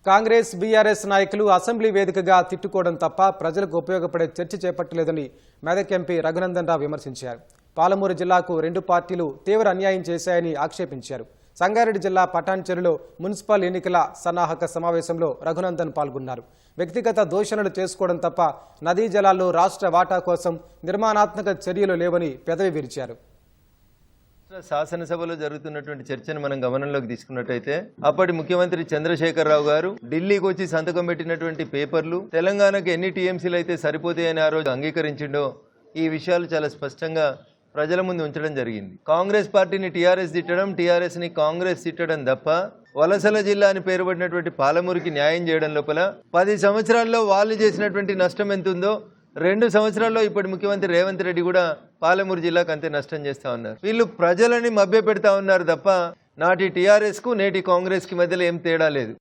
Congress BRS నాయకులు assembly వేదికగా తిట్టుకోవడం తప్ప ప్రజలకు ఉపయోగపడే చర్చ చేపట్టలేదని మెదక్ ఎంపీ రఘునందన్ రావు విమర్శించారు. పాలమూరు జిల్లాకు రెండు పార్టీలు తీవ్ర అన్యాయం చేశాయని ఆక్షేపించారు. సంగారెడ్డి జిల్లా పటాన్చెరులో మున్సిపల్ ఎన్నికల సన్నాహక సమావేశంలో రఘునందన్ పాల్గొన్నారు. వ్యక్తిగత దూషణలు చేసుకోవడం తప్ప నదీ జలాల్లో రాష్ట్ర వాటా కోసం నిర్మాణాత్మక చర్యలు లేవని పెదవి విరిచారు. శాసనసభలో జరుగుతున్నటువంటి చర్చను మనం గమనంలోకి తీసుకున్నట్టయితే అప్పటి ముఖ్యమంత్రి చంద్రశేఖరరావు గారు ఢిల్లీకి వచ్చి సంతకం పెట్టినటువంటి పేపర్లు తెలంగాణకు ఎన్ని టీఎంసీలు అయితే సరిపోతాయని ఆ రోజు అంగీకరించిండో ఈ విషయాలు చాలా స్పష్టంగా ప్రజల ముందు ఉంచడం జరిగింది. కాంగ్రెస్ పార్టీని టీఆర్ఎస్ తిట్టడం, టీఆర్ఎస్ ని కాంగ్రెస్ తిట్టడం తప్ప వలసల జిల్లా అని పేరుపడినటువంటి పాలమూరుకి న్యాయం చేయడం లోపల 10 సంవత్సరాల్లో వాళ్ళు చేసినటువంటి నష్టం ఎంత ఉందో 2 సంవత్సరాల్లో ఇప్పటి ముఖ్యమంత్రి రేవంత్ రెడ్డి కూడా పాలమూరు జిల్లాకు అంతే నష్టం చేస్తా ఉన్నారు. వీళ్ళు ప్రజలని మభ్య పెడతా ఉన్నారు తప్ప నాటి టీఆర్ఎస్ కు నేటి కాంగ్రెస్ కి మధ్యలో ఏం తేడా లేదు.